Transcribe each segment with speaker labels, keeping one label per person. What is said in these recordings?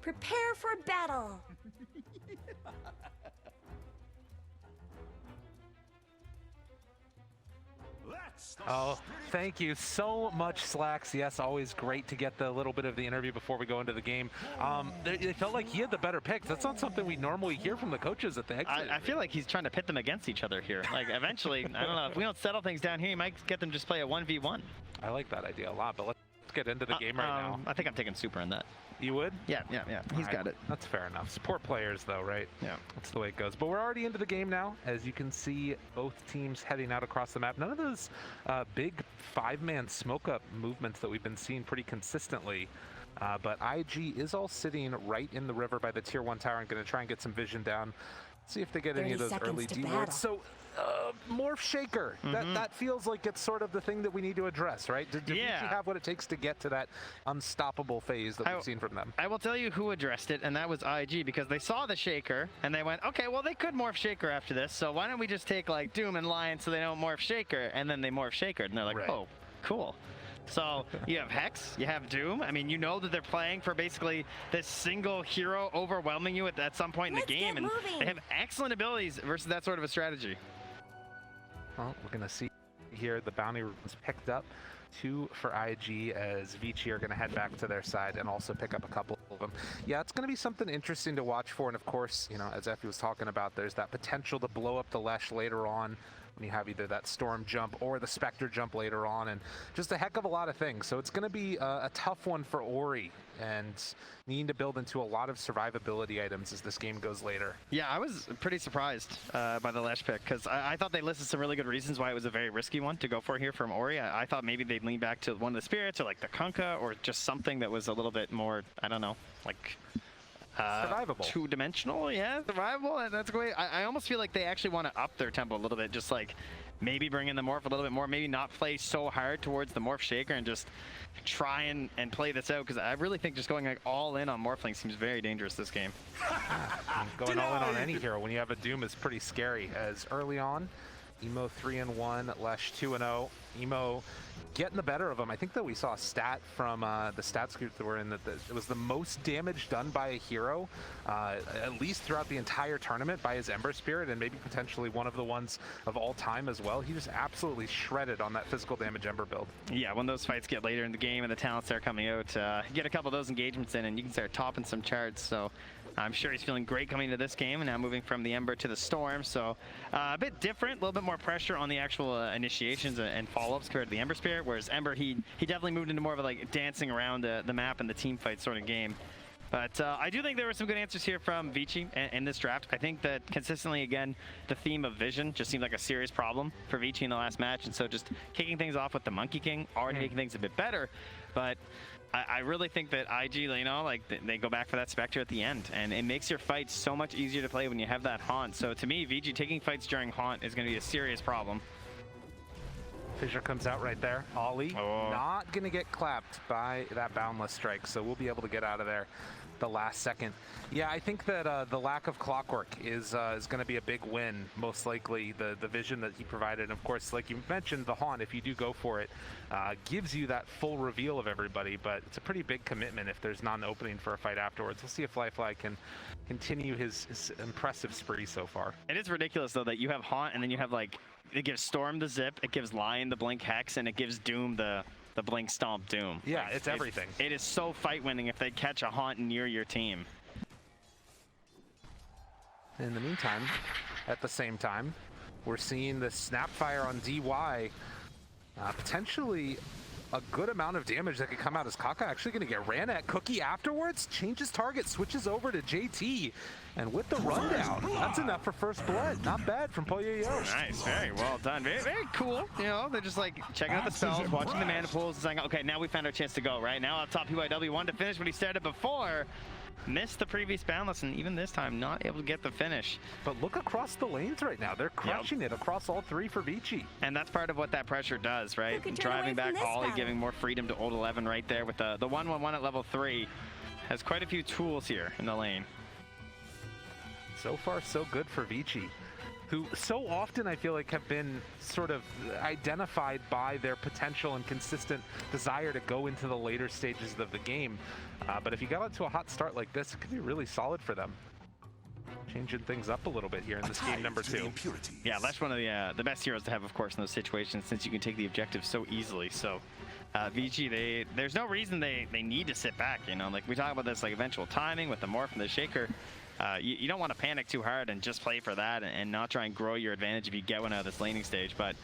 Speaker 1: Prepare for battle.
Speaker 2: Oh, thank you so much, Slacks. Yes, always great to get the little bit of the interview before we go into the game. It felt like he had the better picks. That's not something we normally hear from the coaches at the exit.
Speaker 3: I feel like he's trying to pit them against each other here. Like, eventually, I don't know, if we don't settle things down here, you might get them just play a 1v1.
Speaker 2: I like that idea a lot, but let's get into the game right now.
Speaker 3: I think I'm taking Super in that.
Speaker 2: You would?
Speaker 3: Yeah. He's got it.
Speaker 2: That's fair enough. Support players, though, right?
Speaker 3: Yeah.
Speaker 2: That's the way it goes. But we're already into the game now. As you can see, both teams heading out across the map. None of those big five-man smoke-up movements that we've been seeing pretty consistently. But IG is all sitting right in the river by the tier 1 tower and going to try and get some vision down. See if they get any of those early D-wards. So, Morph Shaker, that feels like it's sort of the thing that we need to address, right? Do ViCi have what it takes to get to that unstoppable phase that we've seen from them?
Speaker 3: I will tell you who addressed it, and that was IG, because they saw the Shaker, and they went, okay, well, they could Morph Shaker after this, so why don't we just take, like, Doom and Lion so they don't Morph Shaker, and then they Morph Shaker, and they're like, oh, cool. So you have Hex, you have Doom. I mean, you know that they're playing for basically this single hero overwhelming you at some point in the game, and they have excellent abilities versus that sort of a strategy.
Speaker 2: Well, we're going to see here the bounty was picked up. 2 for IG, as ViCi are going to head back to their side and also pick up a couple of them. Yeah, it's going to be something interesting to watch for, and of course, you know, as Effie was talking about, there's that potential to blow up the Lesh later on when you have either that Storm jump or the Spectre jump later on, and just a heck of a lot of things. So it's going to be a tough one for Ori, and needing to build into a lot of survivability items as this game goes later. Yeah,
Speaker 3: I was pretty surprised by the Lesh pick, because I thought they listed some really good reasons why it was a very risky one to go for here from Ori. I thought maybe they'd lean back to one of the Spirits or like the Kunkka, or just something that was a little bit more, I don't know, like
Speaker 2: survivable.
Speaker 3: Two-dimensional, yeah, survivable. That's great. I almost feel like they actually want to up their tempo a little bit, just like maybe bring in the Morph a little bit more, maybe not play so hard towards the Morph Shaker and just try and play this out, because I really think just going like all in on Morphling seems very dangerous this game.
Speaker 2: Going all in on any hero when you have a Doom is pretty scary, as early on, Emo 3-1, Lesh 2-0. Emo getting the better of him. I think that we saw a stat from the stats group that we're in that it was the most damage done by a hero, at least throughout the entire tournament, by his Ember Spirit, and maybe potentially one of the ones of all time as well. He just absolutely shredded on that physical damage Ember build.
Speaker 3: Yeah, when those fights get later in the game and the talents start coming out, get a couple of those engagements in and you can start topping some charts. So I'm sure he's feeling great coming into this game, and now moving from the Ember to the Storm. So a bit different, a little bit more pressure on the actual initiations and follow-ups compared to the Ember Spirit, whereas Ember, he definitely moved into more of a like dancing around the map and the team fight sort of game. But I do think there were some good answers here from ViCi in this draft. I think that consistently, again, the theme of vision just seemed like a serious problem for ViCi in the last match, and so just kicking things off with the Monkey King, already making things a bit better. But I really think that IG, you know, like they go back for that Spectre at the end, and it makes your fights so much easier to play when you have that Haunt. So to me, ViCi taking fights during Haunt is going to be a serious problem.
Speaker 2: Fissure comes out right there. Ollie not going to get clapped by that Boundless Strike, so we'll be able to get out of there the last second. Yeah, I think that the lack of Clockwork is going to be a big win, most likely. The vision that he provided, and of course, like you mentioned, the Haunt, if you do go for it, gives you that full reveal of everybody, but it's a pretty big commitment if there's not an opening for a fight afterwards. We'll see if Flyfly can continue his impressive spree so far.
Speaker 3: It is ridiculous, though, that you have Haunt, and then you have, like, it gives Storm the Zip, it gives Lion the Blink Hex, and it gives Doom the Blink Stomp Doom.
Speaker 2: Yeah,
Speaker 3: like,
Speaker 2: it's everything.
Speaker 3: It is so fight winning if they catch a Haunt near your team.
Speaker 2: In the meantime, at the same time, we're seeing the Snapfire on DY potentially a good amount of damage that could come out. Is Kaka actually going to get ran at? Cookie afterwards changes target, switches over to JT, and with the rundown, that's enough for first blood. Not bad from Poyoyo.
Speaker 3: Nice, very well done. Very, very cool. You know, they're just like checking out the spells, watching the mana pools, and saying, okay, now we found our chance to go, right? Now up top, PYW wanted to finish what he started before. Missed the previous boundless, and even this time, not able to get the finish.
Speaker 2: But look across the lanes right now. They're crushing it across all three for ViCi.
Speaker 3: And that's part of what that pressure does, right? Driving back Ollie, giving more freedom to Old 11 right there with the 1-1-1 at level 3. Has quite a few tools here in the lane.
Speaker 2: So far, so good for ViCi, who so often I feel like have been sort of identified by their potential and consistent desire to go into the later stages of the game. But if you got onto a hot start like this, it could be really solid for them. Changing things up a little bit here in this game number 2.
Speaker 3: Yeah, that's one of the best heroes to have, of course, in those situations, since you can take the objective so easily. So ViCi, there's no reason they need to sit back, you know? Like, we talk about this, like, eventual timing with the morph and the shaker. You don't want to panic too hard and just play for that and not try and grow your advantage if you get one out of this laning stage. But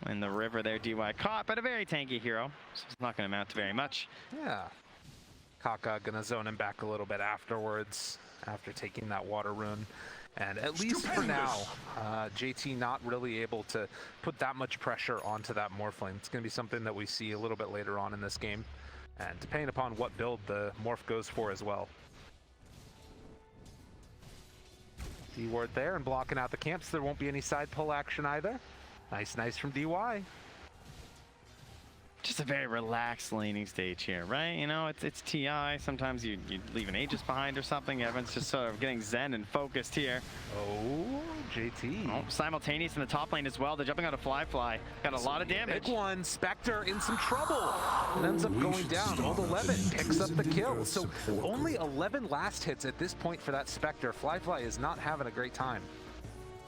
Speaker 3: in the river there, DY caught, but a very tanky hero, so it's not going to amount to very much.
Speaker 2: Yeah. Kaka gonna zone him back a little bit afterwards, after taking that water rune. And at least for now, JT not really able to put that much pressure onto that morph lane. It's gonna be something that we see a little bit later on in this game. And depending upon what build the morph goes for as well. D-ward there and blocking out the camps. There won't be any side pull action either. Nice from DY.
Speaker 3: Just a very relaxed laning stage here, right? You know, it's TI. Sometimes you leave an Aegis behind or something. Everyone's just sort of getting zen and focused here.
Speaker 2: Oh, JT.
Speaker 3: Oh, simultaneous in the top lane as well. They're jumping out of Fly. Got a lot of damage.
Speaker 2: Big one. Spectre in some trouble. And ends up going down. Old 11 picks up the kill. So only 11 last hits at this point for that Spectre. Fly is not having a great time.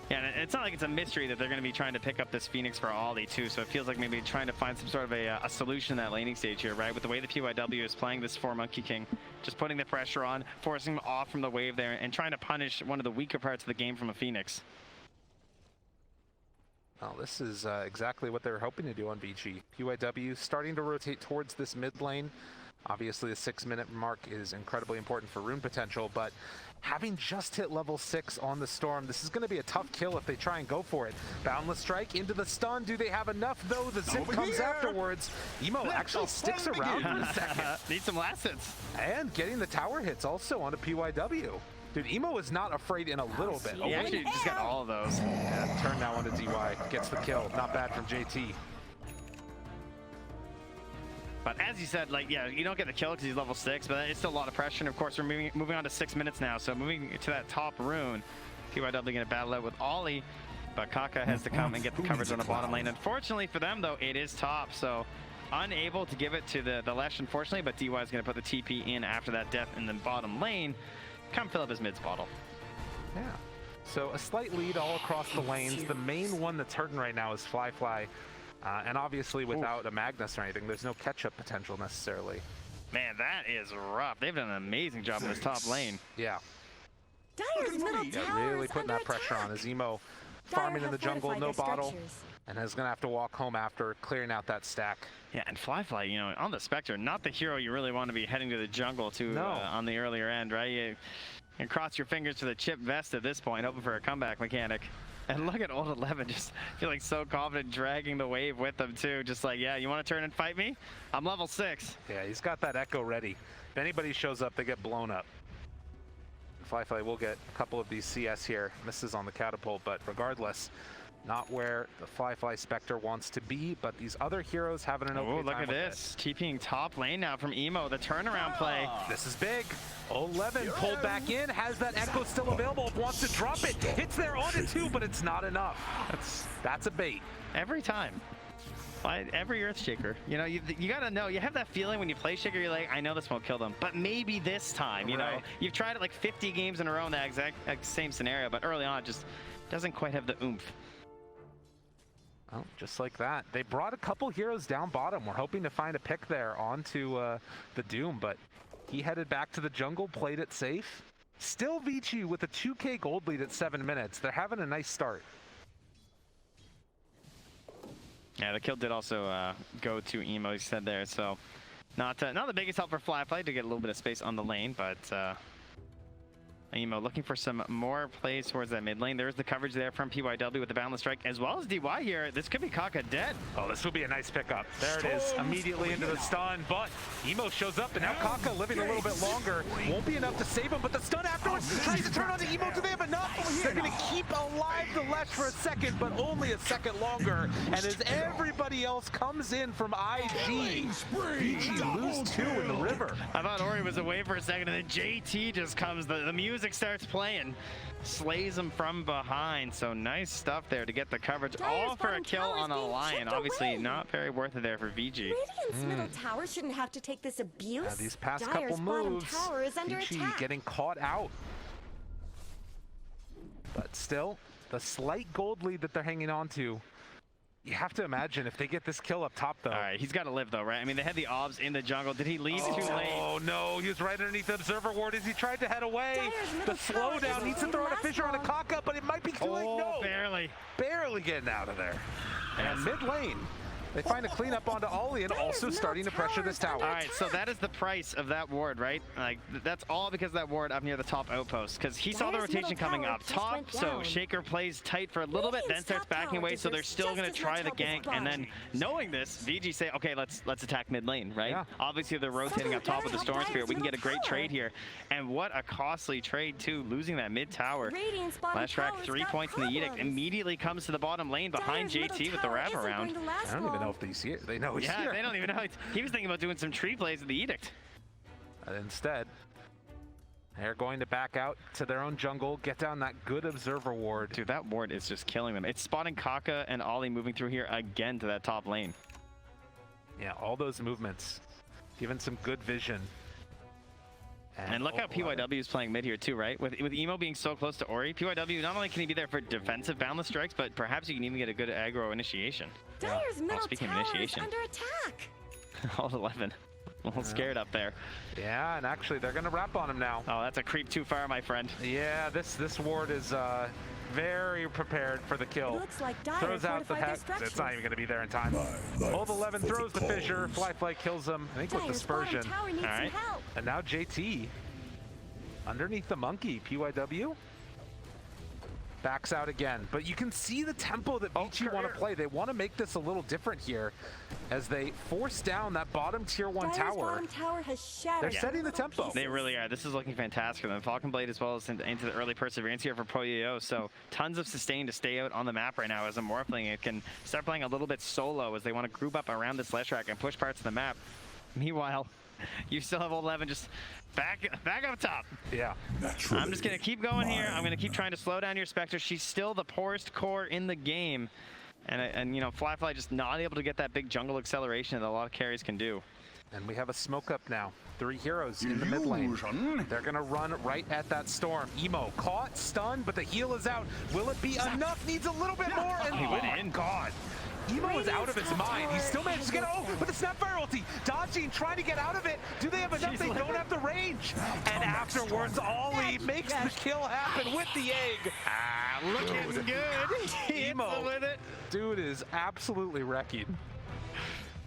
Speaker 3: Yeah, and it's not like it's a mystery that they're going to be trying to pick up this Phoenix for Ollie too, so it feels like maybe trying to find some sort of a solution in that laning stage here, right? With the way the PYW is playing this 4 Monkey King, just putting the pressure on, forcing him off from the wave there, and trying to punish one of the weaker parts of the game from a Phoenix.
Speaker 2: Well, this is exactly what they were hoping to do on ViCi. PYW starting to rotate towards this mid lane. Obviously, the 6-minute mark is incredibly important for rune potential, but having just hit level 6 on the Storm, this is going to be a tough kill if they try and go for it. Boundless Strike into the stun. Do they have enough, though? The zip comes afterwards. Emo actually sticks around for a second.
Speaker 3: Need some last hits.
Speaker 2: And getting the tower hits also onto PYW. Dude, Emo is not afraid in a little bit.
Speaker 3: He actually just got all of those.
Speaker 2: Yeah, turn now onto DY. Gets the kill. Not bad from JT.
Speaker 3: But as you said, like, yeah, you don't get the kill because he's level 6, but it's still a lot of pressure. And of course, we're moving on to 6 minutes now. So moving to that top rune, PYW going to battle out with Ollie, but Kaka has to come and get the coverage on the bottom lane. Unfortunately for them, though, it is top, so unable to give it to the Lesh, unfortunately, but DY is going to put the TP in after that death in the bottom lane. Come fill up his mids bottle.
Speaker 2: Yeah. So a slight lead all across the lanes. The main one that's hurting right now is Fly. And obviously without a Magnus or anything, there's no catch-up potential necessarily.
Speaker 3: Man, that is rough. They've done an amazing job in this top lane.
Speaker 2: Yeah.
Speaker 1: Dire's middle tower
Speaker 2: Really
Speaker 1: is
Speaker 2: putting
Speaker 1: under
Speaker 2: that pressure
Speaker 1: attack.
Speaker 2: on as Emo farming in the jungle, no bottle,
Speaker 1: structures.
Speaker 2: and is going to have to walk home after clearing out that stack.
Speaker 3: Yeah, and Fly, you know, on the Spectre, not the hero you really want to be heading to the jungle to
Speaker 2: No.
Speaker 3: On the earlier end, right? You cross your fingers to the chip vest at this point, hoping for a comeback mechanic. And look at Old 11 just feeling so confident, dragging the wave with them too. Just like, yeah, you want to turn and fight me? I'm level 6.
Speaker 2: Yeah, he's got that echo ready. If anybody shows up, they get blown up. Fly will get a couple of these CS here. Misses on the catapult, but regardless, not where the Fly Spectre wants to be, but these other heroes having an okay time.
Speaker 3: Oh, look at this. TPing top lane now from Emo, the turnaround play.
Speaker 2: This is big. 11 pulled back in, has that echo still available, wants to drop it. It's there on it too, but it's not enough. That's a bait.
Speaker 3: Every time. Every Earthshaker. You know, you gotta know, you have that feeling when you play Shaker, you're like, I know this won't kill them, but maybe this time, you know? You've tried it like 50 games in a row in that exact same scenario, but early on it just doesn't quite have the oomph.
Speaker 2: Oh, just like that. They brought a couple heroes down bottom. We're hoping to find a pick there onto the Doom, but he headed back to the jungle, played it safe. Still ViCi with a 2K gold lead at 7 minutes. They're having a nice start.
Speaker 3: Yeah, the kill did also go to Emo, he said there, so not the biggest help for Flyfly to get a little bit of space on the lane, but Emo looking for some more plays towards that mid lane. There's the coverage there from PYW with the boundless strike, as well as DY here. This could be Kaka dead.
Speaker 2: Oh, this will be a nice pickup. There it is, immediately into the stun, but Emo shows up, and now Kaka living a little bit longer. Won't be enough to save him, but the stun afterwards tries to turn on the Emo. Do they have enough? They're going to keep alive the Lesh for a second, but only a second longer. And as everybody else comes in from IG, ViCi lose 2 in the river.
Speaker 3: I thought Ori was away for a second, and then JT just comes. The music starts playing, slays him from behind. So nice stuff there to get the coverage, all for a kill on a Lion. Obviously not very worth it there for ViCi.
Speaker 1: Radiant's middle tower shouldn't have to take this abuse.
Speaker 2: Yeah, these past
Speaker 1: Dire's
Speaker 2: couple
Speaker 1: bottom
Speaker 2: moves,
Speaker 1: tower is under
Speaker 2: ViCi
Speaker 1: attack.
Speaker 2: getting caught out. But still, the slight gold lead that they're hanging on to, you have to imagine if they get this kill up top, though.
Speaker 3: All right, he's got to live, though, right? I mean, they had the obs in the jungle. Did he leave too late?
Speaker 2: Oh, no. He was right underneath the observer ward as he tried to head away. The slowdown needs to throw out a fissure on a Kaka, but it might be too late. No.
Speaker 3: Barely.
Speaker 2: Barely getting out of there. And mid lane, they find a cleanup onto Ollie and also starting to pressure this tower.
Speaker 3: All right, so that is the price of that ward, right? Like, that's all because of that ward up near the top outpost, because he saw the rotation coming up top, so Shaker plays tight for a little bit, then starts backing away, so they're still going to try the gank, and then knowing this, VG say, okay, let's attack mid lane, right?
Speaker 2: Yeah.
Speaker 3: Obviously, they're rotating up top with the Storm Spirit. We can get a great trade here, and what a costly trade, too, losing that mid tower. Flash rack 3 points in the Edict, immediately comes to the bottom lane behind JT with the wraparound.
Speaker 2: I don't even know if they see it. They know he's here.
Speaker 3: Yeah, they don't even know. He was thinking about doing some tree plays with the Edict.
Speaker 2: And instead, they're going to back out to their own jungle, get down that good observer ward.
Speaker 3: Dude, that ward is just killing them. It's spotting Kaka and Ollie moving through here again to that top lane.
Speaker 2: Yeah, all those movements, giving some good vision.
Speaker 3: And look how PYW is playing mid here too, right? With Emo being so close to Ori, PYW, not only can he be there for defensive boundless strikes, but perhaps you can even get a good aggro initiation.
Speaker 1: Dire's middle
Speaker 3: speaking of
Speaker 1: tower
Speaker 3: initiation.
Speaker 1: is under attack.
Speaker 3: All 11. A little scared up there.
Speaker 2: Yeah, and actually they're gonna wrap on him now.
Speaker 3: Oh, that's a creep too far, my friend.
Speaker 2: Yeah, this ward is very prepared for the kill.
Speaker 1: Looks like Dire
Speaker 2: Throws out the
Speaker 1: fortified their
Speaker 2: hex.
Speaker 1: structures.
Speaker 2: It's not even gonna be there in time. Old 11 throws the fissure. Fly kills him. I think with
Speaker 1: Dire's bottom
Speaker 2: dispersion.
Speaker 1: tower needs
Speaker 3: All right.
Speaker 1: some help.
Speaker 2: And now JT underneath the monkey. PYW backs out again, but you can see the tempo that ViCi want to play. They want to make this a little different here as they force down that bottom tier 1
Speaker 1: Dire's
Speaker 2: tower.
Speaker 1: bottom tower has shattered.
Speaker 2: They're setting the tempo.
Speaker 3: They really are. This is looking fantastic for them. Falcon Blade as well as into the early perseverance here for PoYo. So tons of sustain to stay out on the map right now as a Morphling. It can start playing a little bit solo as they want to group up around this Slash rack and push parts of the map. Meanwhile, you still have Old 11 just back up top.
Speaker 2: Yeah.
Speaker 3: I'm just going to keep going here. I'm going to keep trying to slow down your Spectre. She's still the poorest core in the game. And you know, Flyfly just not able to get that big jungle acceleration that a lot of carries can do.
Speaker 2: And we have a smoke up now. 3 heroes in the mid lane. They're gonna run right at that storm. Emo caught, stunned, but the heal is out. Will it be enough? Needs a little bit more. And
Speaker 3: He went
Speaker 2: oh my
Speaker 3: in.
Speaker 2: God. Emo is out of his mind. He still managed to get with the Snapfire ulti. Dodging, trying to get out of it. Do they have enough? They don't have the range. And afterwards, Ollie makes the kill happen with the egg.
Speaker 3: Looking good. He
Speaker 2: Emo
Speaker 3: with it.
Speaker 2: Dude is absolutely wrecking.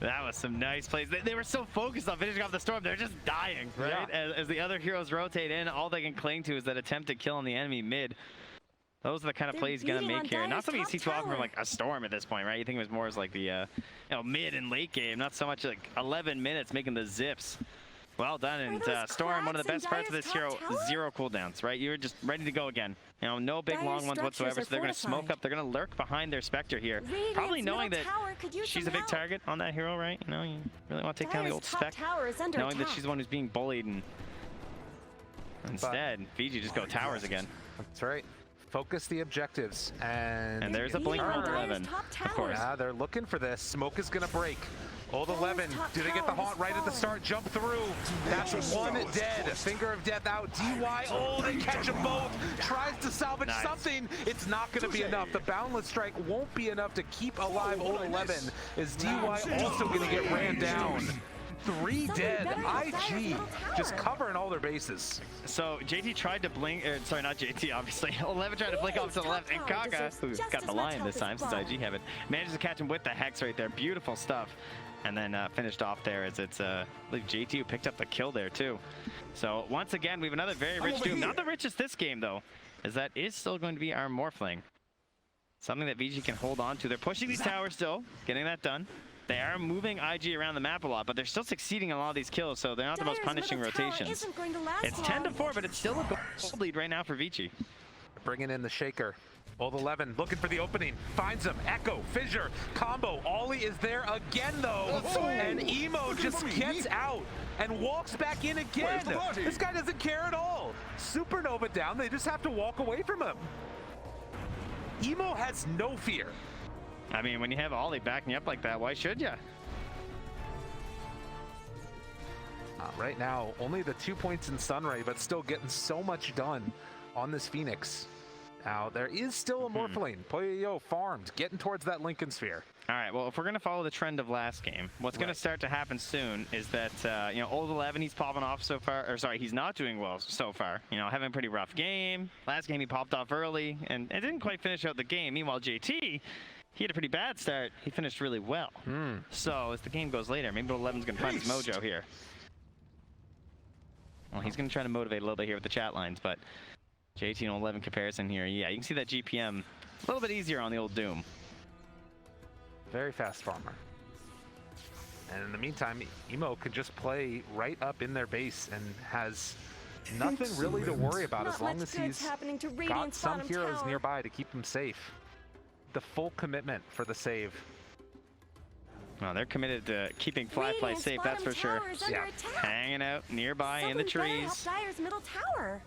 Speaker 3: That was some nice plays. They were so focused on finishing off the storm, they're just dying, right?
Speaker 2: Yeah.
Speaker 3: As the other heroes rotate in, all they can cling to is that attempted kill on the enemy mid. Those are the kind of plays he's gonna make here. Not something you see too often from like a storm at this point, right? You think it was more as like the you know, mid and late game, not so much like 11 minutes making the zips. Well done, and Storm, one of the best parts of this hero, 0 cooldowns, right? You're just ready to go again. You know, no big long ones whatsoever, so they're going to smoke up. They're going to lurk behind their Spectre here. Probably knowing that she's a big target on that hero, right? You know, you really want to take down the old Spec, knowing that she's the one who's being bullied. And instead, ViCi just go towers again.
Speaker 2: That's right. Focus the objectives. And
Speaker 3: there's a blink on 11, of course.
Speaker 2: Yeah, they're looking for this. Smoke is going to break. Old 11, do they get the haunt right at the start? Jump through. That's one dead. Finger of death out. DY, oh, they catch them both. Tries to salvage something. It's not going to be enough. The boundless strike won't be enough to keep alive Old 11. Is DY also going to get ran down? 3
Speaker 1: Something
Speaker 2: dead.
Speaker 1: better than Dyer's
Speaker 2: IG
Speaker 1: middle
Speaker 2: just
Speaker 1: tower.
Speaker 2: covering all their bases.
Speaker 3: So JT tried to blink, sorry, not JT, obviously. 11 tried to blink off to the left, and
Speaker 1: Top tower
Speaker 3: Kaka,
Speaker 1: deserves
Speaker 3: who's
Speaker 1: just
Speaker 3: got the
Speaker 1: as much
Speaker 3: lion
Speaker 1: help
Speaker 3: this
Speaker 1: as
Speaker 3: time since
Speaker 1: Ball.
Speaker 3: IG have it, manages to catch him with the Hex right there. Beautiful stuff. And then finished off there as it's, I believe JT who picked up the kill there too. So once again, we have another very rich Doom. Not the richest this game though, as that is still going to be our Morphling. Something that ViCi can hold on to. They're pushing these towers still, getting that done. They are moving IG around the map a lot, but they're still succeeding in a lot of these kills, so they're not the most
Speaker 1: Dyer's
Speaker 3: punishing
Speaker 1: middle tower
Speaker 3: rotations.
Speaker 1: isn't going to last
Speaker 3: It's
Speaker 1: long.
Speaker 3: 10-4, but it's still a gold lead right now for ViCi.
Speaker 2: Bringing in the Shaker. Old 11 looking for the opening. Finds him. Echo, Fissure, combo. Ollie is there again though. And Emo just gets out and walks back in again. This guy doesn't care at all. Supernova down. They just have to walk away from him. Emo has no fear.
Speaker 3: I mean, when you have Ollie backing you up like that, why should you?
Speaker 2: Right now, only the 2 points in Sunray, but still getting so much done on this Phoenix. Now, there is still a Morphling. Poyo farmed, getting towards that Lincoln Sphere.
Speaker 3: All right, well, if we're going to follow the trend of last game, what's going to start to happen soon is that, you know, old 11, he's popping off so far, or sorry, he's not doing well so far. You know, having a pretty rough game. Last game, he popped off early, and it didn't quite finish out the game. Meanwhile, JT, he had a pretty bad start. He finished really well. So, as the game goes later, maybe old 11's going to find his mojo here. Well, he's going to try to motivate a little bit here with the chat lines, but JT and 11 comparison here. Yeah, you can see that GPM a little bit easier on the old Doom.
Speaker 2: Very fast farmer. And in the meantime, Emo can just play right up in their base and has nothing really to worry about as long as he's
Speaker 1: happening to
Speaker 2: got
Speaker 1: Radiant's
Speaker 2: some
Speaker 1: bottom
Speaker 2: heroes
Speaker 1: tower.
Speaker 2: nearby to keep him safe. The full commitment for the save.
Speaker 3: Well, they're committed to keeping Fly
Speaker 1: Radiant's
Speaker 3: safe, that's
Speaker 1: bottom
Speaker 3: for sure.
Speaker 1: tower is under
Speaker 2: Yeah.
Speaker 1: attack.
Speaker 3: Hanging out nearby in the
Speaker 1: Something better help
Speaker 3: trees.
Speaker 1: Dyer's middle tower.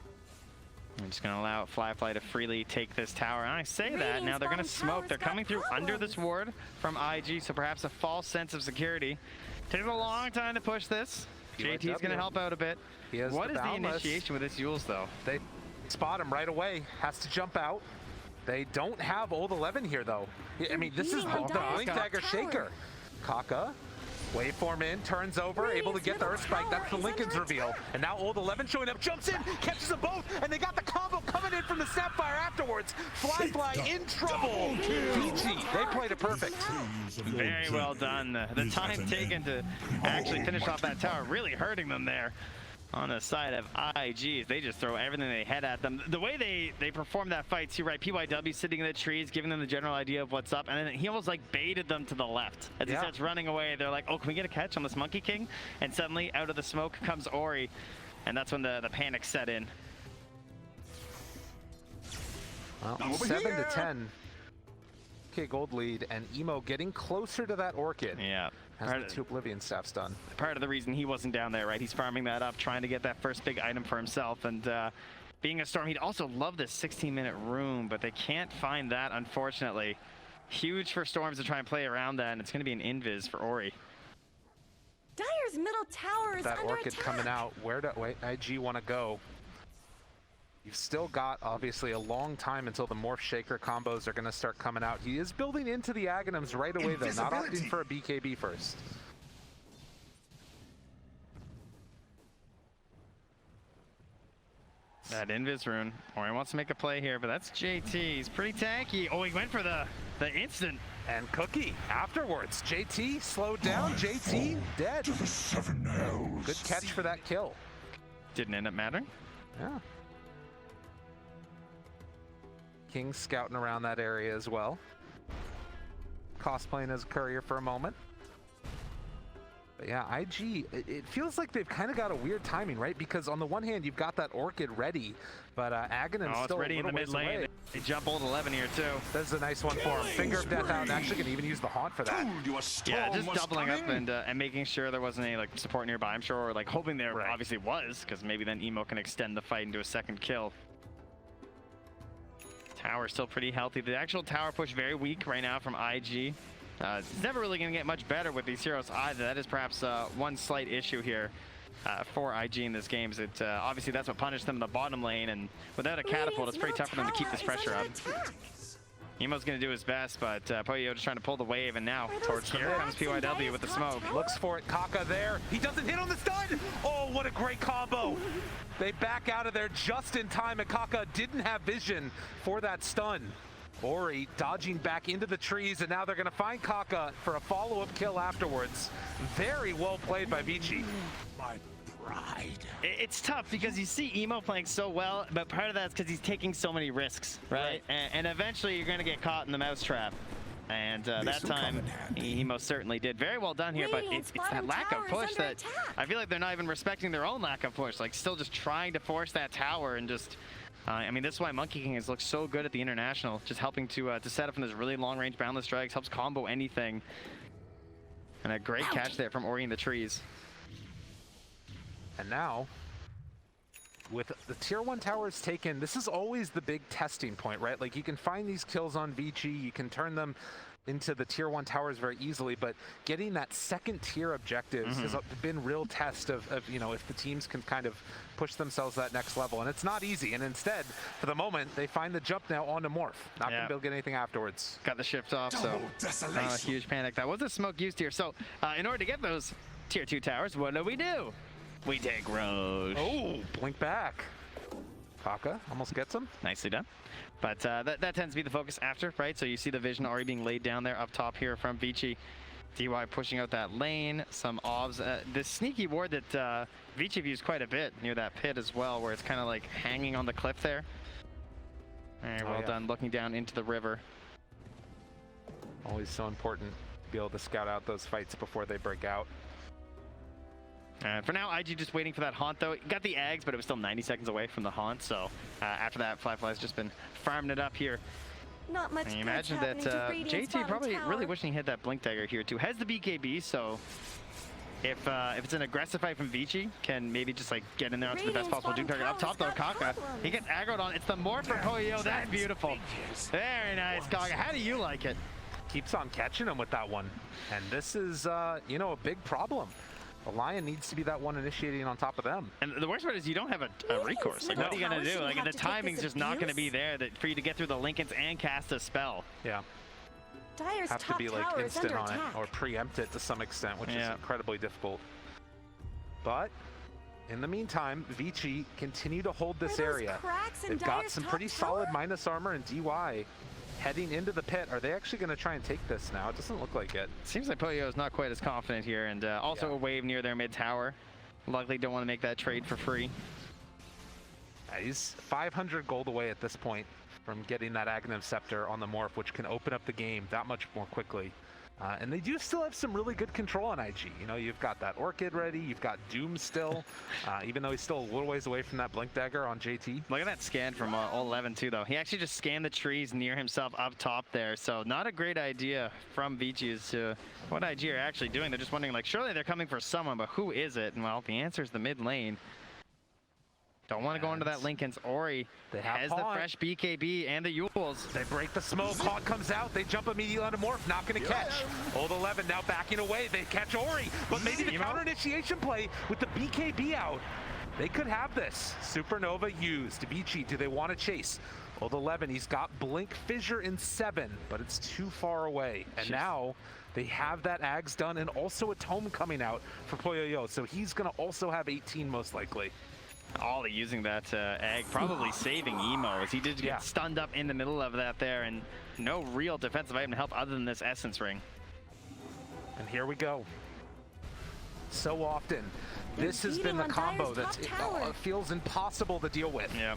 Speaker 3: I'm just going to allow Fly to freely take this tower. And I say that,
Speaker 1: Radiant's
Speaker 3: now they're going to
Speaker 1: bottom
Speaker 3: smoke.
Speaker 1: tower's
Speaker 3: They're
Speaker 1: got
Speaker 3: coming through under this
Speaker 1: problems.
Speaker 3: ward from IG, so perhaps a false sense of security. Takes a long time to push this. JT's going to help out a bit.
Speaker 2: He has
Speaker 3: What
Speaker 2: the
Speaker 3: is the
Speaker 2: boundless.
Speaker 3: initiation with this Yules, though?
Speaker 2: They spot him right away. Has to jump out. They don't have old 11 here though. I mean, this is
Speaker 1: Healing
Speaker 2: the
Speaker 1: Dyer's
Speaker 2: Blink
Speaker 1: got
Speaker 2: Dagger
Speaker 1: tower.
Speaker 2: Shaker. Kaka. Waveform in, turns over, able to get the
Speaker 1: middle
Speaker 2: Earth Spike. That's the
Speaker 1: tower is
Speaker 2: Lincoln's
Speaker 1: under
Speaker 2: reveal.
Speaker 1: attack.
Speaker 2: And now old 11 showing up, jumps in, catches them both, and they got the combo coming in from the Sapphire afterwards. Fly in trouble. ViCi, they played it perfect.
Speaker 3: Very well done. The time taken to actually finish off that tower really hurting them there. On the side of IG, they just throw everything they had at them. The way they perform that fight, too, right? PYW sitting in the trees, giving them the general idea of what's up, and then he almost like baited them to the left. As he starts running away, they're like, oh, can we get a catch on this Monkey King? And suddenly, out of the smoke comes Ori, and that's when the panic set in.
Speaker 2: Well, 7-10. Okay, gold lead, and Emo getting closer to that Orchid.
Speaker 3: Yeah.
Speaker 2: Has the 2 Oblivion staffs done.
Speaker 3: Part of the reason he wasn't down there, right? He's farming that up, trying to get that first big item for himself. And being a Storm, he'd also love this 16-minute room, but they can't find that, unfortunately. Huge for Storms to try and play around that, and it's going to be an invis for Ori.
Speaker 1: Dyer's middle tower is
Speaker 2: That
Speaker 1: under
Speaker 2: Orchid
Speaker 1: attack.
Speaker 2: coming out. Where do IG want to go? You've still got, obviously, a long time until the Morph Shaker combos are going to start coming out. He is building into the Aghanims right away, though, not opting for a BKB first.
Speaker 3: That invis rune. Ori wants to make a play here, but that's JT. He's pretty tanky. Oh, he went for the instant.
Speaker 2: And Cookie afterwards. JT slowed down. JT dead. Good catch for that kill.
Speaker 3: Didn't end up mattering.
Speaker 2: Yeah. King scouting around that area as well. Cosplaying as a courier for a moment. But yeah, IG, it feels like they've kind of got a weird timing, right? Because on the one hand, you've got that Orchid ready, but Aghanim's still
Speaker 3: ready in the mid lane.
Speaker 2: away.
Speaker 3: They jump old 11 here, too.
Speaker 2: That's a nice one for him. Finger of Death out, and actually can even use the Haunt for that.
Speaker 3: Yeah, just doubling up and making sure there wasn't any like support nearby, I'm sure, or like hoping there obviously was, because maybe then Emo can extend the fight into a second kill. Tower still pretty healthy. The actual tower push very weak right now from IG. It's never really going to get much better with these heroes either. That is perhaps one slight issue here for IG in this game. Is it obviously that's what punished them in the bottom lane, and without a catapult, it's pretty tough for them to keep this pressure up. Emo's going to do his best, but Poyo just trying to pull the wave, and now towards here comes
Speaker 1: cracks in
Speaker 3: PYW
Speaker 1: Dire's
Speaker 3: with the
Speaker 1: top
Speaker 3: smoke.
Speaker 1: tower?
Speaker 2: Looks for it, Kaka there. He doesn't hit on the stun. Oh, what a great combo. They back out of there just in time, and Kaka didn't have vision for that stun. Ori dodging back into the trees, and now they're going to find Kaka for a follow-up kill afterwards. Very well played by ViCi.
Speaker 4: My pride.
Speaker 3: It's tough because you see Emo playing so well, but part of that's because he's taking so many risks, right? And eventually you're going to get caught in the mousetrap. And that time, he most certainly did. Very well done here, but it's that lack of push that I feel like they're not even respecting their own lack of push. Like, still just trying to force that tower and just... I mean, this is why Monkey King has looked so good at the International, just helping to set up in those really long-range boundless strikes, helps combo anything. And a great catch there from Ori in the trees.
Speaker 2: And now, with the tier 1 towers taken, this is always the big testing point, right? Like, you can find these kills on ViCi, you can turn them into the tier 1 towers very easily, but getting that second tier objectives has been real test of, you know, if the teams can kind of push themselves that next level, and it's not easy. And instead, for the moment, they find the jump now onto Morph. Not gonna be able to get anything afterwards.
Speaker 3: Got the shift off, so huge panic. That was a smoke used here. So in order to get those tier 2 towers, what do? We take Roche.
Speaker 2: Oh, blink back. Kaka almost gets him.
Speaker 3: Nicely done. But that tends to be the focus after, right? So you see the vision already being laid down there up top here from ViCi. DY pushing out that lane, some OBS. This sneaky ward that ViCi views quite a bit near that pit as well, where it's kind of like hanging on the cliff there. Very well done, looking down into the river.
Speaker 2: Always so important to be able to scout out those fights before they break out.
Speaker 3: For now, IG just waiting for that haunt, though. Got the Ags, but it was still 90 seconds away from the haunt, so after that, Flyfly's just been farming it up here.
Speaker 1: Not much.
Speaker 3: And you imagine that JT probably really wishing he had that Blink Dagger here, too. Has the BKB, so if it's an aggressive fight from ViCi, can maybe just like get in there onto the best possible Doom target. Up top, though, Kaka. He gets aggroed on. It's the Morph for Poyo. That's beautiful. Very nice, Kaka. How do you like it?
Speaker 2: Keeps on catching him with that one. And this is, you know, a big problem. The Lion needs to be that one initiating on top of them.
Speaker 3: And the worst part is you don't have a recourse. Like, what are you going to do? Like, the timing's just not going to be there for you to get through the Lincolns and cast a spell.
Speaker 2: Yeah.
Speaker 1: Dire's
Speaker 2: have to be like instant on it or preempt it to some extent, which is incredibly difficult. But in the meantime, ViCi continue to hold this area. They've got some pretty solid minus armor, and DY heading into the pit. Are they actually going to try and take this now? It doesn't look like it.
Speaker 3: Seems like Poyo is not quite as confident here, and also a wave near their mid tower. Luckily, don't want to make that trade for free.
Speaker 2: He's 500 gold away at this point from getting that Aghanim Scepter on the Morph, which can open up the game that much more quickly. And they do still have some really good control on IG. You know, you've got that Orchid ready, you've got Doom still, even though he's still a little ways away from that Blink Dagger on JT.
Speaker 3: Look at that scan from 11 too, though. He actually just scanned the trees near himself up top there, so not a great idea from ViCi as to what IG are actually doing. They're just wondering, like, surely they're coming for someone, but who is it? And, well, the answer is the mid lane. Don't want to go into that Lincoln's. Ori has the fresh BKB and the Yules.
Speaker 2: They break the smoke. Haunt comes out. They jump immediately onto Morph. Not going to catch. Old 11 now backing away. They catch Ori. But maybe the counter initiation play with the BKB out. They could have this. Supernova used. ViCi, do they want to chase? Old 11, he's got Blink Fissure in 7, but it's too far away. And now they have that Ags done and also a Tome coming out for Poyo. So he's going to also have 18 most likely.
Speaker 3: Ollie using that egg, probably saving Emo, as he did get stunned up in the middle of that there, and no real defensive item to help other than this Essence Ring.
Speaker 2: And here we go. So often, this has been the combo that feels impossible to deal with.
Speaker 3: Yeah.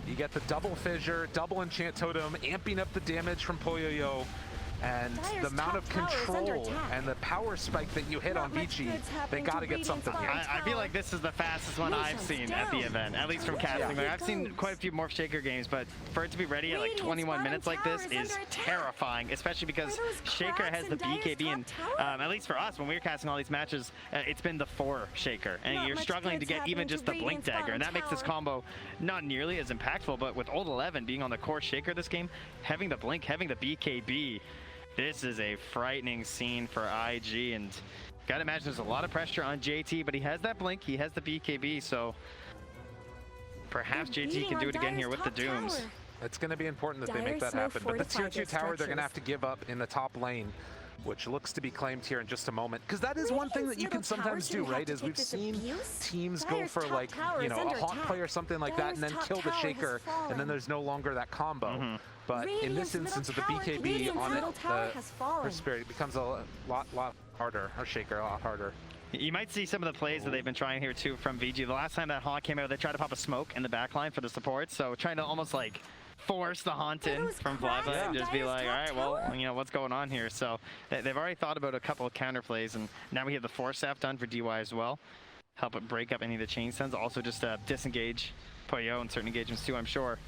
Speaker 2: You get the double Fissure, double Enchant Totem, amping up the damage from Poyo. And the amount of control and the power spike that you hit on ViCi, they got to get something here.
Speaker 3: I feel like this is the fastest one I've seen at the event, at least from casting. Like, I've seen quite a few Morph Shaker games, but for it to be ready at like 21 minutes like this is terrifying, especially because Shaker has the BKB, and at least for us, when we were casting all these matches, it's been the 4 Shaker, and you're struggling to get even just the Blink Dagger, and that makes this combo not nearly as impactful, but with Old 11 being on the core Shaker this game, having the Blink, having the BKB, this is a frightening scene for IG, and gotta imagine there's a lot of pressure on JT, but he has that Blink, he has the BKB, so perhaps JT can do it again here with the Dooms.
Speaker 2: It's going to be important that they
Speaker 1: Dire
Speaker 2: make that
Speaker 1: snow
Speaker 2: happen. But the tier
Speaker 1: fortified
Speaker 2: 2
Speaker 1: their
Speaker 2: tower they're going to have to
Speaker 1: structures.
Speaker 2: give up in the top lane, which looks to be claimed here in just a moment. Because that is one thing that you can
Speaker 1: Radiant's middle
Speaker 2: sometimes
Speaker 1: tower
Speaker 2: do,
Speaker 1: shouldn't have
Speaker 2: right?
Speaker 1: to
Speaker 2: Is
Speaker 1: take
Speaker 2: we've
Speaker 1: this
Speaker 2: seen
Speaker 1: abuse.
Speaker 2: teams go
Speaker 1: Dire's
Speaker 2: for
Speaker 1: top
Speaker 2: like,
Speaker 1: tower
Speaker 2: you
Speaker 1: is
Speaker 2: know, a
Speaker 1: under
Speaker 2: haunt
Speaker 1: attack.
Speaker 2: play or something like that, and then
Speaker 1: Dire's
Speaker 2: kill
Speaker 1: top
Speaker 2: the
Speaker 1: tower has
Speaker 2: shaker, and then
Speaker 1: fallen.
Speaker 2: there's no longer that combo. But in this
Speaker 1: Radiant's middle
Speaker 2: instance of the
Speaker 1: tower-
Speaker 2: BKB
Speaker 1: Radiant's
Speaker 2: on
Speaker 1: middle
Speaker 2: it,
Speaker 1: tower
Speaker 2: the
Speaker 1: has fallen.
Speaker 2: Spirit becomes a lot harder, or shaker a lot harder.
Speaker 3: You might see some of the plays that they've been trying here too from VG. The last time that Haunt came out, they tried to pop a smoke in the backline for the support, so trying to almost like force the Haunt in
Speaker 1: Those
Speaker 3: from
Speaker 1: cracks
Speaker 3: Flyby and
Speaker 1: in
Speaker 3: just be
Speaker 1: Dire's
Speaker 3: like, all
Speaker 1: top
Speaker 3: right, well,
Speaker 1: tower?
Speaker 3: you know, what's going on here? So they've already thought about a couple of counter plays, and now we have the Force Staff done for DY as well. Help it break up any of the chain stuns. Also just disengage Poyo in certain engagements too, I'm sure.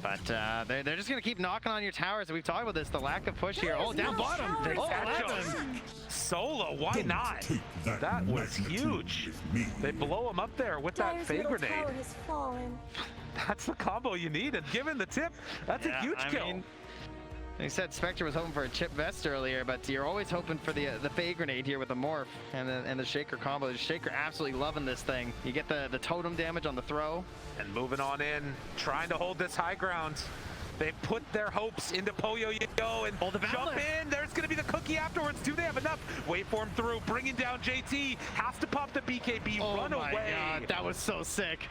Speaker 3: But they're just going to keep knocking on your towers. We've talked about this, the lack of push here. Oh, down bottom.
Speaker 2: They
Speaker 3: Oh,
Speaker 2: catch
Speaker 3: 11.
Speaker 2: him. Solo, why
Speaker 4: Don't
Speaker 2: not?
Speaker 4: take
Speaker 2: That was
Speaker 4: magnitude
Speaker 2: huge.
Speaker 4: with me.
Speaker 2: They blow him up there with that
Speaker 1: Dire's
Speaker 2: Fey
Speaker 1: middle
Speaker 2: grenade.
Speaker 1: tower has fallen.
Speaker 2: That's the combo you need, and given the tip, that's a
Speaker 3: Yeah,
Speaker 2: huge
Speaker 3: I
Speaker 2: kill.
Speaker 3: mean, they said Spectre was hoping for a chip vest earlier, but you're always hoping for the Fey grenade here with the morph and the shaker combo. The shaker absolutely loving this thing. You get the totem damage on the throw.
Speaker 2: And moving on in, trying to hold this high ground. They put their hopes into Poyo Yo and
Speaker 3: the
Speaker 2: jump
Speaker 3: balance.
Speaker 2: in. There's going to be the cookie afterwards. Do they have enough? Waveform through, bringing down JT. Has to pop the BKB, run
Speaker 3: Oh my
Speaker 2: away.
Speaker 3: god, that was so sick.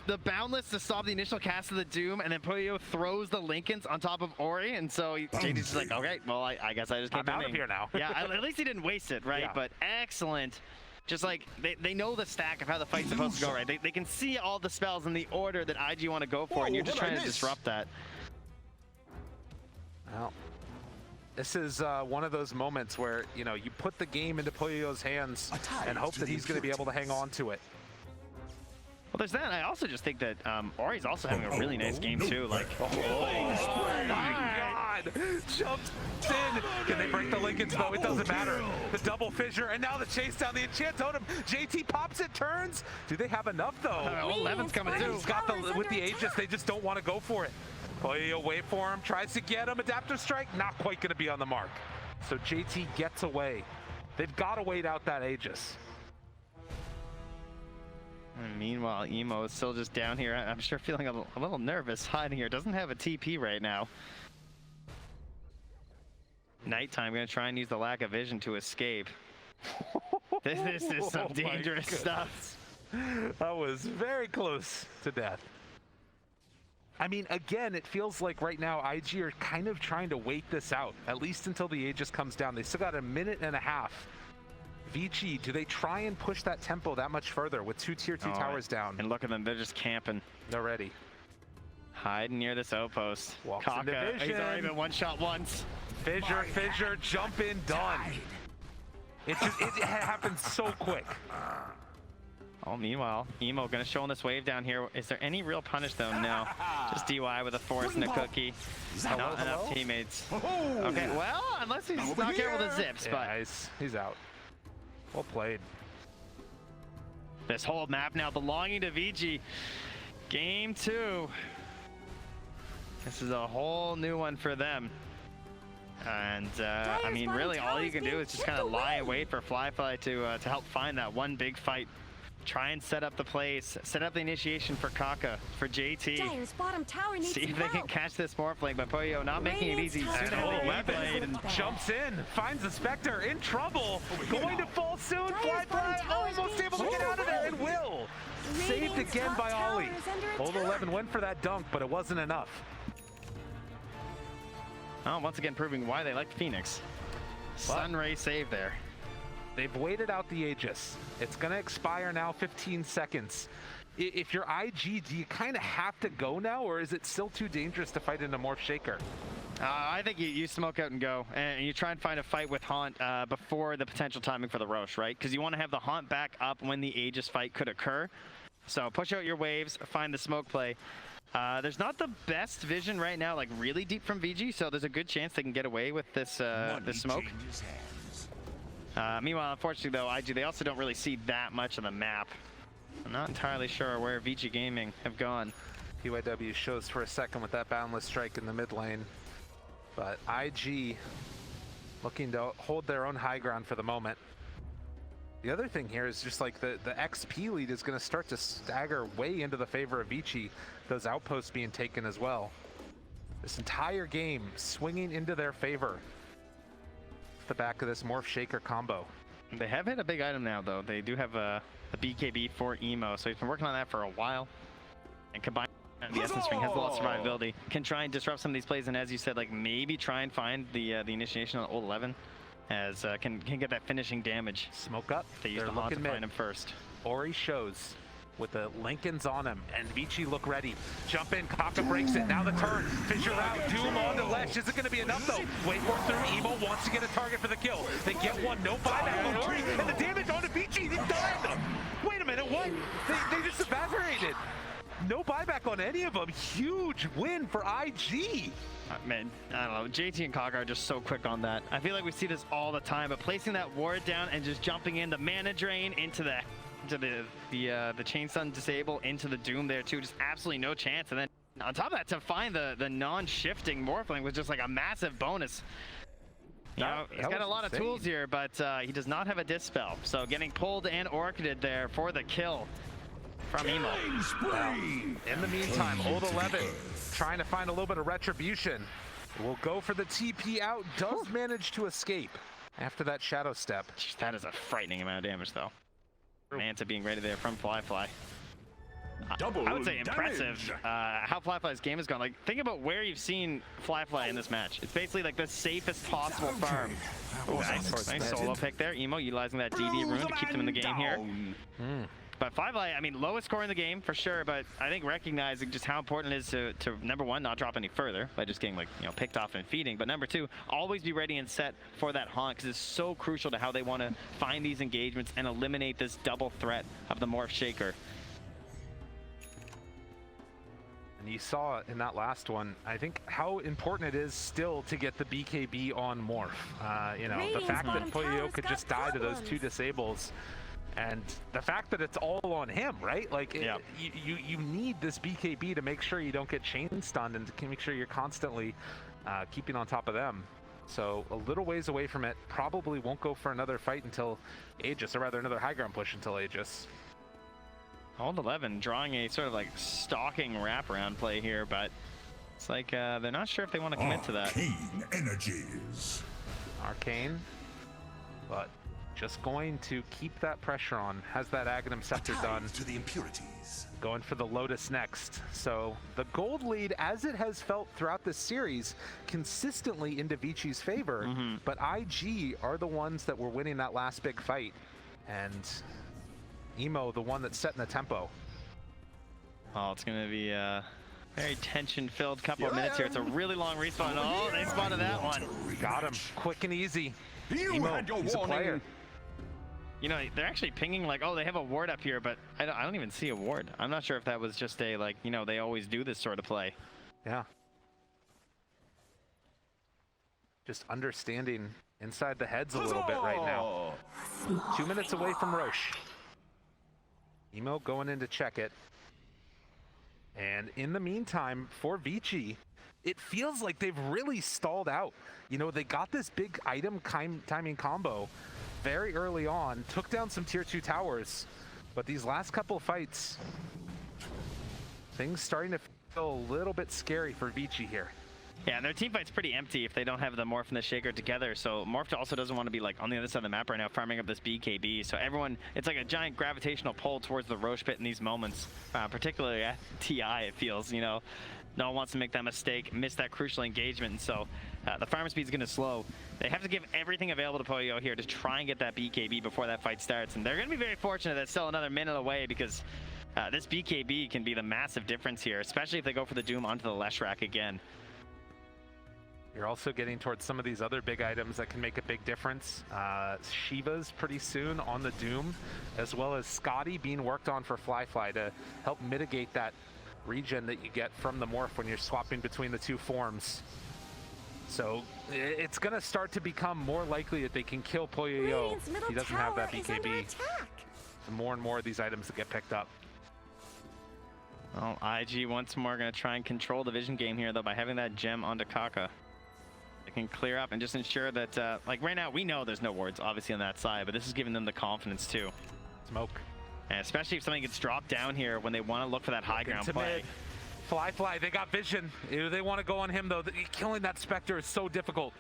Speaker 3: The boundless to stop the initial cast of the Doom, and then Poyo throws the Lincolns on top of Ori, and so JT's just like, okay, well, I guess I just keep
Speaker 2: I'm out of
Speaker 3: aiming.
Speaker 2: here now.
Speaker 3: Yeah, at least he didn't waste it, right?
Speaker 2: Yeah.
Speaker 3: But excellent. Just like, they know the stack of how the fight's supposed to go, right? They can see all the spells in the order that IG want to go for, and you're just
Speaker 4: Whoa,
Speaker 3: trying
Speaker 4: what'd
Speaker 3: to
Speaker 4: I miss?
Speaker 3: disrupt that.
Speaker 2: Well, this is one of those moments where, you know, you put the game into Poyo's hands and hope that he's going to be able to hang on to it.
Speaker 3: Well, there's that. I also just think that Ori's also having a really nice game, too. Like,
Speaker 2: Oh my god! Jumps in! Can they break the Lincolns? No, it doesn't matter. The double fissure, and now the chase down the enchant totem. JT pops it, turns. Do they have enough though?
Speaker 3: Oh, Levin's coming too.
Speaker 2: He's got the with the Aegis, they just don't want to go for it. Poyo wait for him, tries to get him. Adaptive strike, not quite going to be on the mark. So JT gets away. They've got to wait out that Aegis.
Speaker 3: And meanwhile, Emo is still just down here. I'm sure feeling a little nervous hiding here. Doesn't have a TP right now. Nighttime, gonna try and use the lack of vision to escape. This is some
Speaker 2: Oh my
Speaker 3: dangerous
Speaker 2: goodness.
Speaker 3: stuff.
Speaker 2: That was very close to death. I mean, again, it feels like right now IG are kind of trying to wait this out, at least until the Aegis comes down. They still got a minute and a half. ViCi, do they try and push that tempo that much further with two tier 2 towers down?
Speaker 3: And look at them, they're just camping.
Speaker 2: They're ready.
Speaker 3: Hiding near this outpost.
Speaker 2: Walks into
Speaker 3: Kaka, he's
Speaker 2: vision.
Speaker 3: already been one shot once.
Speaker 2: Fissure, jump in, done. It happens so quick.
Speaker 3: Oh, meanwhile, Emo gonna show on this wave down here. Is there any real punish though? No. Just DY with a force and a cookie. Not enough teammates. Okay, well, unless he's not careful with the zips, but
Speaker 2: Yeah, he's out. Well played.
Speaker 3: this whole map now belonging to VG. Game 2. This is a whole new one for them. And I mean, really, all you can do is just kind of lie and wait for Flyfly to help find that one big fight. Try and set up the plays, set up the initiation for Kaka, for JT.
Speaker 1: Dire's bottom tower needs
Speaker 3: See if they can
Speaker 1: help.
Speaker 3: catch this Morphling, but Poyo not making it easy.
Speaker 1: Radiant's
Speaker 3: Soon
Speaker 1: top
Speaker 3: as
Speaker 1: tower
Speaker 3: they
Speaker 1: is
Speaker 3: blade and
Speaker 1: bad.
Speaker 2: Jumps in, finds the Spectre, in trouble. Going to fall soon.
Speaker 1: Dire's bottom
Speaker 2: Flyfly
Speaker 1: tower is
Speaker 2: almost
Speaker 1: being
Speaker 2: able to get out of there and will. Saved
Speaker 1: Radiant's
Speaker 2: again
Speaker 1: top
Speaker 2: by
Speaker 1: tower
Speaker 2: Ollie.
Speaker 1: is under
Speaker 2: Old
Speaker 1: attack.
Speaker 2: 11 went for that dunk, but it wasn't enough.
Speaker 3: Oh, once again proving why they like Phoenix. Sunray save there.
Speaker 2: They've waited out the Aegis. It's going to expire now, 15 seconds. If you're IG, do you kind of have to go now, or is it still too dangerous to fight in a Morph Shaker?
Speaker 3: I think you smoke out and go, and you try and find a fight with Haunt before the potential timing for the Roche, right? Because you want to have the Haunt back up when the Aegis fight could occur. So push out your waves, find the smoke play. There's not the best vision right now, like really deep from VG, so there's a good chance they can get away with this this smoke.
Speaker 4: Changes hands.
Speaker 3: Meanwhile, unfortunately though, IG, they also don't really see that much of the map. I'm not entirely sure where VG Gaming have gone.
Speaker 2: PYW shows for a second with that boundless strike in the mid lane. But IG looking to hold their own high ground for the moment. The other thing here is just like the XP lead is going to start to stagger way into the favor of ViCi. Those outposts being taken as well. This entire game swinging into their favor. Off the back of this Morph Shaker combo.
Speaker 3: They have hit a big item now, though. They do have a BKB for Emo, so he's been working on that for a while. And combined the Essence Ring has a lot of survivability. Can try and disrupt some of these plays, and as you said, like maybe try and find the initiation on Old 11, as can get that finishing damage.
Speaker 2: Smoke up.
Speaker 3: They use the Haunt to find him first.
Speaker 2: Ori shows with the Lincolns on him, and ViCi look ready. Jump in, Kaka breaks it. Now the turn. Fissure out, Doom on to Lesh. Is it going to be enough though? Wait for through. Emo wants to get a target for the kill. They get one. No buyback on Ori, and the damage onto ViCi. He's done. Wait a minute, what? They just evaporated. No buyback on any of them. Huge win for IG.
Speaker 3: Man, I don't know. JT and Kaka are just so quick on that. I feel like we see this all the time, but placing that ward down and just jumping in the mana drain into the chain stun disable into the Doom there too, just absolutely no chance. And then on top of that, to find the non-shifting Morphling was just like a massive bonus. You know, he's got a lot of tools here, but he does not have a Dispel. So getting pulled and orchided there for the kill from Emo.
Speaker 2: In the meantime, Old 11 trying to find a little bit of retribution. Will go for the TP out, does manage to escape after that shadow step.
Speaker 3: Jeez, that is a frightening amount of damage though. Manta being ready there from Flyfly. I would say impressive how Flyfly's game has gone. Like, think about where you've seen Flyfly in this match. It's basically like the safest possible farm. Oh, nice solo pick there. Emo utilizing that DD rune to keep them in the game here. But Flyfly, I mean, lowest score in the game for sure, but I think recognizing just how important it is to number one, not drop any further by just getting, like, you know, picked off and feeding, but number two, always be ready and set for that haunt, because it's so crucial to how they want to find these engagements and eliminate this double threat of the Morph Shaker.
Speaker 2: And you saw in that last one, I think how important it is still to get the BKB on Morph. You know, the fact that Poyo could just die to those two disables, and the fact that it's all on him, right? Like, you need this BKB to make sure you don't get chain stunned and to make sure you're constantly keeping on top of them. So a little ways away from it, probably won't go for another fight until Aegis, or rather another high ground push until Aegis.
Speaker 3: Old 11 drawing a sort of like stalking wraparound play here, but it's like they're not sure if they want to commit to that.
Speaker 4: Arcane energies.
Speaker 2: Arcane, but just going to keep that pressure on. Has that Aghanim Scepter done.
Speaker 4: To the impurities.
Speaker 2: Going for the Lotus next. So the gold lead, as it has felt throughout this series, consistently into ViCi's favor, but IG are the ones that were winning that last big fight. And Emo, the one that's setting the tempo.
Speaker 3: Oh, it's going to be a very tension-filled couple of minutes here. It's a really long respawn. Oh, they spotted that one.
Speaker 2: Got him. Quick and easy. Emo, he's a player.
Speaker 3: You know, they're actually pinging like, oh, they have a ward up here, but I don't even see a ward. I'm not sure if that was just a, like, you know, they always do this sort of play.
Speaker 2: Yeah. Just understanding inside the heads a little bit right now. 2 minutes away from Roche. Emo going in to check it. And in the meantime, for ViCi, it feels like they've really stalled out. You know, they got this big item timing combo very early on, took down some tier 2 towers, but these last couple of fights, things starting to feel a little bit scary for ViCi here.
Speaker 3: Yeah, and their team fight's pretty empty if they don't have the Morph and the Shaker together. So Morph also doesn't want to be like on the other side of the map right now farming up this BKB. So everyone, it's like a giant gravitational pull towards the Roche pit in these moments, particularly at TI, it feels, you know. No one wants to make that mistake, miss that crucial engagement, and so the farm speed's going to slow. They have to give everything available to Poyo here to try and get that BKB before that fight starts, and they're going to be very fortunate that it's still another minute away, because this BKB can be the massive difference here, especially if they go for the Doom onto the Lesh rack again.
Speaker 2: You're also getting towards some of these other big items that can make a big difference. Shiva's pretty soon on the Doom, as well as Scotty being worked on for Flyfly to help mitigate that regen that you get from the Morph when you're swapping between the two forms. So it's going to start to become more likely that they can kill Poyo. He doesn't have that BKB. The more and more of these items that get picked up.
Speaker 3: Well, IG once more going to try and control the vision game here, though, by having that gem onto Kaka. They can clear up and just ensure that, like right now, we know there's no wards, obviously, on that side, but this is giving them the confidence, too.
Speaker 2: Smoke.
Speaker 3: And especially if something gets dropped down here when they want to look for that high ground play.
Speaker 2: Fly, they got vision. They want to go on him, though. Killing that Spectre is so difficult.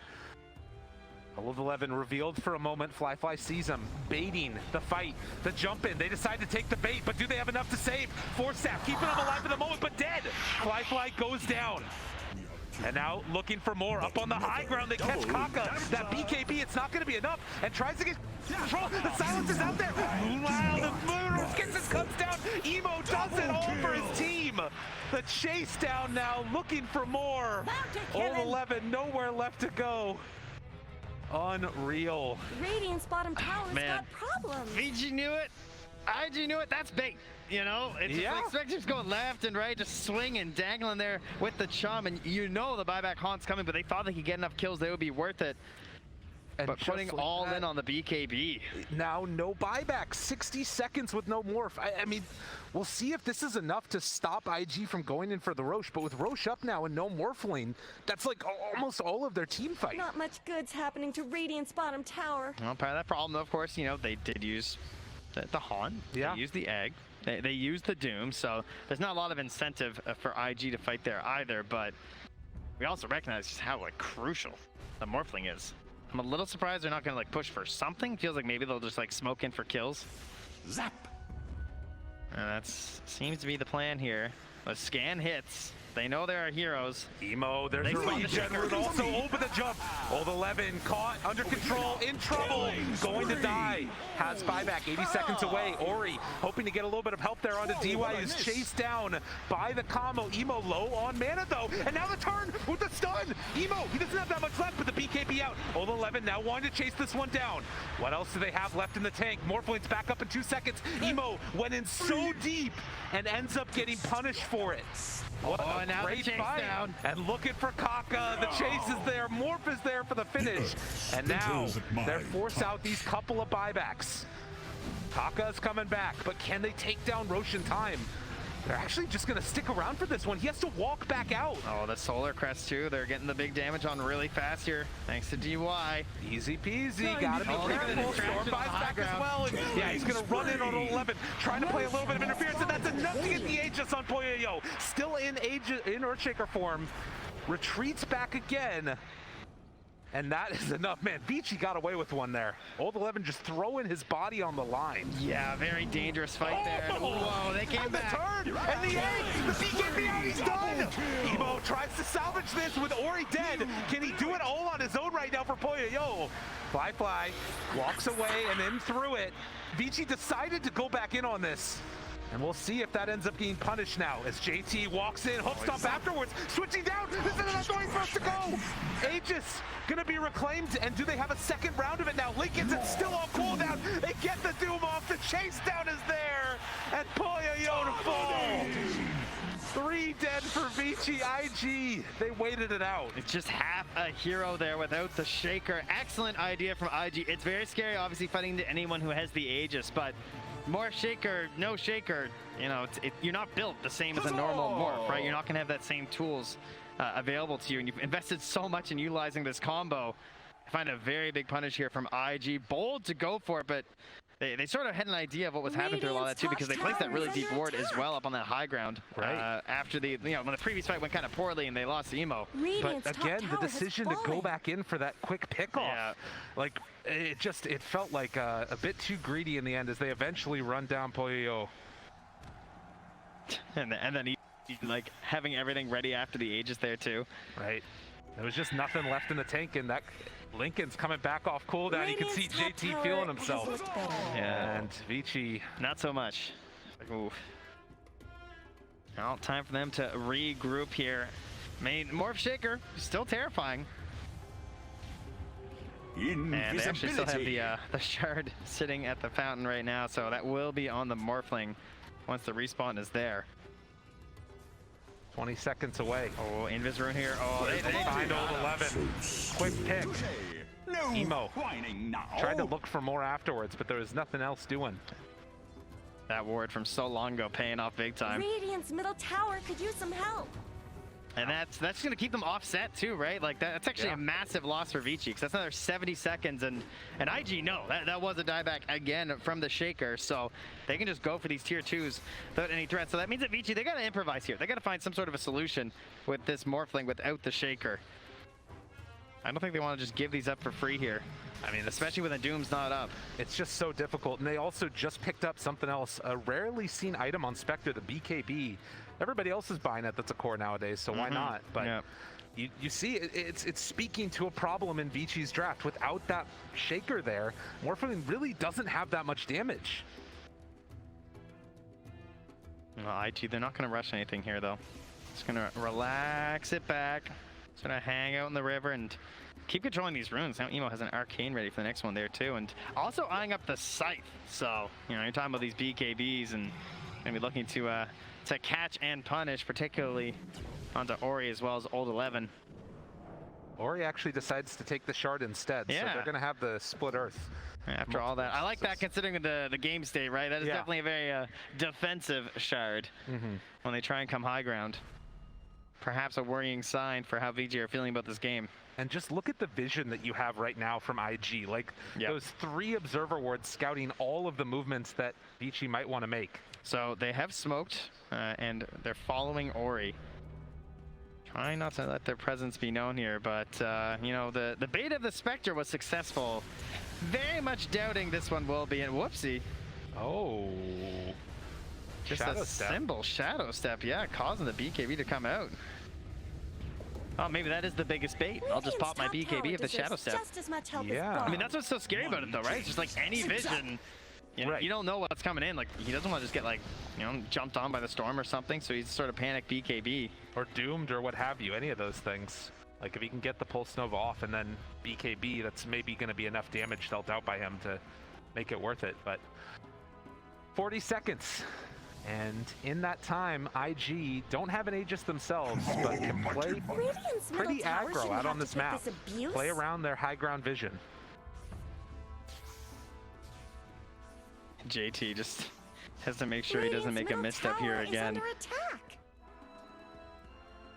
Speaker 2: 11 revealed for a moment. Fly sees him, baiting the fight, the jump in. They decide to take the bait, but do they have enough to save? Force Staff keeping him alive for the moment, but dead. Fly goes down. And now looking for more. Up on the high ground, they catch Kaka. That BKB, it's not going to be enough. And tries to get control. The silence is out there. Meanwhile, the Moon Kisses comes down. Emo does it all for his team. The chase down now, looking for more. Old 11, nowhere left to go. Unreal.
Speaker 1: Radiant's bottom tower's got problems.
Speaker 3: ViCi knew it. IG knew it. That's bait. You know, it's just like Spectre's going left and right, just swinging, dangling there with the chum, and you know the buyback haunt's coming, but they thought they could get enough kills, they would be worth it. And but putting like all in on the BKB.
Speaker 2: Now, no buyback. 60 seconds with no morph. I mean, we'll see if this is enough to stop IG from going in for the Roche. But with Roche up now and no morphling, that's like almost all of their team fight.
Speaker 1: Not much good's happening to Radiant's bottom tower.
Speaker 3: Well, part of that problem, though, of course, you know, they did use the Haunt.
Speaker 2: Yeah.
Speaker 3: They used the Egg. They used the Doom. So there's not a lot of incentive for IG to fight there either. But we also recognize just how like crucial the morphling is. I'm a little surprised they're not gonna like push for something. Feels like maybe they'll just like smoke in for kills.
Speaker 4: Zap.
Speaker 3: And that seems to be the plan here. The scan hits. They know there are heroes.
Speaker 2: Emo, there's a regen route also over the jump. Old 11 caught, under control, in trouble, going to die. Has buyback, 80 seconds away. Ori hoping to get a little bit of help there onto DY, who's chased down by the combo. Emo low on mana though, and now the turn with the stun. Emo, he doesn't have that much left, but the BKB out. Old 11 now wanting to chase this one down. What else do they have left in the tank? Morphling's back up in 2 seconds. Emo went in so deep and ends up getting punished for it. What a
Speaker 3: now
Speaker 2: great
Speaker 3: the chase
Speaker 2: fight.
Speaker 3: down.
Speaker 2: And looking for Kaka. The chase is there. Morph is there for the finish. And now they're forced out these couple of buybacks. Kaka's coming back, but can they take down Roche in time? They're actually just going to stick around for this one. He has to walk back out.
Speaker 3: Oh, the Solar Crest too. They're getting the big damage on really fast here, thanks to DY.
Speaker 2: Easy peasy. Gotta be careful. Storm buys back as well. And yeah, he's going to run in on 11, trying to play a little bit of interference, and that's enough to get the Aegis on Poyoyo. Still in Earthshaker form. Retreats back again. And that is enough. Man, ViCi got away with one there. Old 11 just throwing his body on the line.
Speaker 3: Yeah, very dangerous fight there. Whoa, they came back.
Speaker 2: The turn, and the egg, the BKB out, he's done. Emo tries to salvage this with Ori dead. Can he do it all on his own right now for Poyoyo? Fly walks away and then through it. ViCi decided to go back in on this. And we'll see if that ends up getting punished now as JT walks in, hook stomp afterwards, switching down. This is enough noise for us to go. Aegis gonna be reclaimed, and do they have a second round of it now? Lincoln's it's still on cooldown. They get the Doom off. The chase down is there, and Poyoyo to fall. 3 dead for ViCi. IG, they waited it out.
Speaker 3: It's just half a hero there without the Shaker. Excellent idea from IG. It's very scary, obviously, fighting to anyone who has the Aegis, but more Shaker, no Shaker, you know, you're not built the same as a normal morph, right? You're not going to have that same tools available to you, and you've invested so much in utilizing this combo. I find a very big punish here from IG. Bold to go for it, but they sort of had an idea of what was happening through a lot of that too, because they placed that really deep ward as well up on that high ground.
Speaker 2: Right.
Speaker 3: After the, you know, when the previous fight went kind of poorly and they lost Emo.
Speaker 2: But again, the decision to go back in for that quick pickoff, like it felt like a bit too greedy in the end as they eventually run down Poyoyo.
Speaker 3: And then he like having everything ready after the Aegis there too.
Speaker 2: Right. There was just nothing left in the tank, and that Lincoln's coming back off cooldown. You can see JT feeling himself.
Speaker 3: Yeah.
Speaker 2: And ViCi,
Speaker 3: not so much. Like, ooh. Now time for them to regroup here. Morph Shaker, still terrifying. And they actually still have the shard sitting at the fountain right now, so that will be on the Morphling once the respawn is there.
Speaker 2: 20 seconds away.
Speaker 3: Oh, Invis rune here. Oh,
Speaker 2: they find old 11. Quick pick. Emo tried to look for more afterwards, but there was nothing else doing.
Speaker 3: That ward from so long ago paying off big time.
Speaker 1: Radiant's middle tower could use some help.
Speaker 3: And that's going to keep them offset too, right? Like that's actually a massive loss for ViCi, because that's another 70 seconds. And IG, no, that was a dieback again from the Shaker, so they can just go for these tier 2s without any threat. So that means that ViCi, they got to improvise here. They got to find some sort of a solution with this Morphling without the Shaker. I don't think they want to just give these up for free here. I mean, especially when the Doom's not up.
Speaker 2: It's just so difficult. And they also just picked up something else, a rarely seen item on Spectre, the BKB. Everybody else is buying it that's a core nowadays, so why not? But you see, it's speaking to a problem in ViCi's draft. Without that Shaker there, Morphling really doesn't have that much damage.
Speaker 3: Well, IG, they're not going to rush anything here, though. Just going to relax it back. Just going to hang out in the river and keep controlling these runes. Now Emo has an Arcane ready for the next one there, too. And also eyeing up the Scythe. So, you know, you're talking about these BKBs and maybe looking to catch and punish, particularly onto Ori as well as Old 11.
Speaker 2: Ori actually decides to take the shard instead, so they're going to have the split earth.
Speaker 3: After all that. I like that considering the game state, right? That is definitely a very defensive shard when they try and come high ground. Perhaps a worrying sign for how VG are feeling about this game.
Speaker 2: And just look at the vision that you have right now from IG. Like those 3 observer wards scouting all of the movements that ViCi might want to make.
Speaker 3: So they have smoked and they're following Ori. Trying not to let their presence be known here, but you know, the bait of the Spectre was successful. Very much doubting this one will be, and whoopsie.
Speaker 2: Oh.
Speaker 3: Just a simple shadow step, causing the BKB to come out. Oh, maybe that is the biggest bait. I'll just pop my BKB if the shadow step.
Speaker 1: Just as much help as
Speaker 3: I mean, that's what's so scary about it, though, right? It's just like any vision. You know, you don't know what's coming in. Like, he doesn't want to just get, like, you know, jumped on by the storm or something, so he's sort of panic BKB.
Speaker 2: Or doomed or what have you, any of those things. Like, if he can get the Pulse Nova off and then BKB, that's maybe going to be enough damage dealt out by him to make it worth it. But 40 seconds. And in that time, IG don't have an Aegis themselves, but can play pretty aggro out on this map. Play around their high ground vision.
Speaker 3: JT just has to make sure he doesn't make a misstep here again.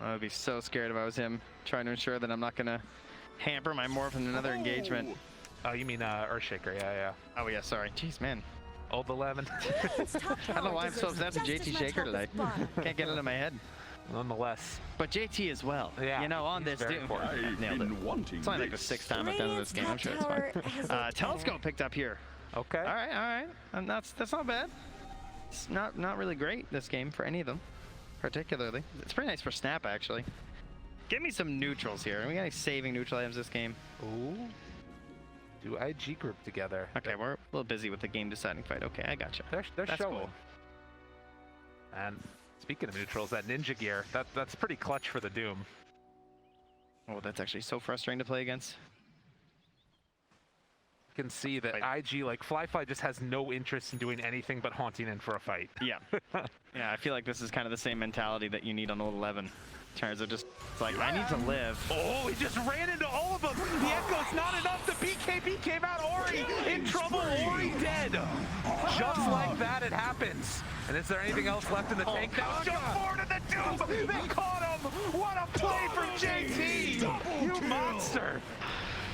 Speaker 3: I would be so scared if I was him, trying to ensure that I'm not going to hamper my Morph in another engagement.
Speaker 2: Oh, you mean Earthshaker, yeah.
Speaker 3: Oh, yeah, sorry. Jeez, man.
Speaker 2: Old 11.
Speaker 3: I don't know why I'm so obsessed with JT Shaker today. Can't get it out of my head.
Speaker 2: Nonetheless.
Speaker 3: But JT as well.
Speaker 2: Yeah,
Speaker 3: you know, on this, dude. Nailed it. It's only like the 6th time I've done this game. I'm sure it's fine. Telescope picked up here.
Speaker 2: Okay.
Speaker 3: All right. And that's not bad. It's not really great, this game, for any of them, particularly. It's pretty nice for Snap, actually. Give me some neutrals here. Are we got any saving neutral items this game?
Speaker 2: Ooh. Do IG group together.
Speaker 3: Okay, we're a little busy with the game deciding fight. Okay, I gotcha.
Speaker 2: They're
Speaker 3: that's
Speaker 2: showing.
Speaker 3: Cool.
Speaker 2: And speaking of neutrals, that ninja gear, that's pretty clutch for the Doom.
Speaker 3: Oh, that's actually so frustrating to play against.
Speaker 2: You can see that IG, like Fly just has no interest in doing anything but haunting in for a fight.
Speaker 3: Yeah. Yeah, I feel like this is kind of the same mentality that you need on Old 11. In terms of just, it's like, I need to live.
Speaker 2: Oh, he just ran into all of them. The Echo's not enough. The BKB came out. Ori in trouble. Ori dead. Just like that, it happens. And is there anything else left in the tank? Now jump forward to the Doom. They caught him. What a play for JT. You monster.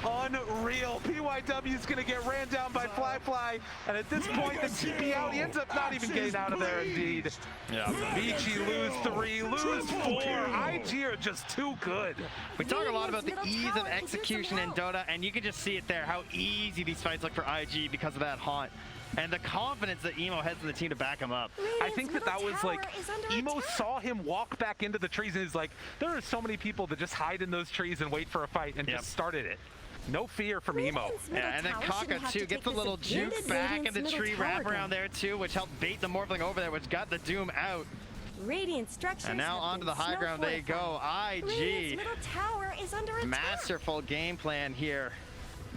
Speaker 2: Unreal. PYW's going to get ran down by Fly. And at this point, the TP out. He ends up not even getting out of there, indeed.
Speaker 3: Yeah.
Speaker 2: ViCi lose 3, lose 4. IG are just too good.
Speaker 3: We talk a lot about the ease of execution in Dota, and you can just see it there, how easy these fights look for IG because of that haunt. And the confidence that Emo has in the team to back him up.
Speaker 2: I think that was like, Emo saw him walk back into the trees, and he's like, there are so many people that just hide in those trees and wait for a fight, and just started it. No fear from Emo.
Speaker 3: Yeah, and then Kaka too gets a little juke back in the tree wrap around there too, which helped bait the Morphling over there, which got the Doom out.
Speaker 1: Radiant structures
Speaker 3: and now onto the high ground they go. IG. Masterful game plan here.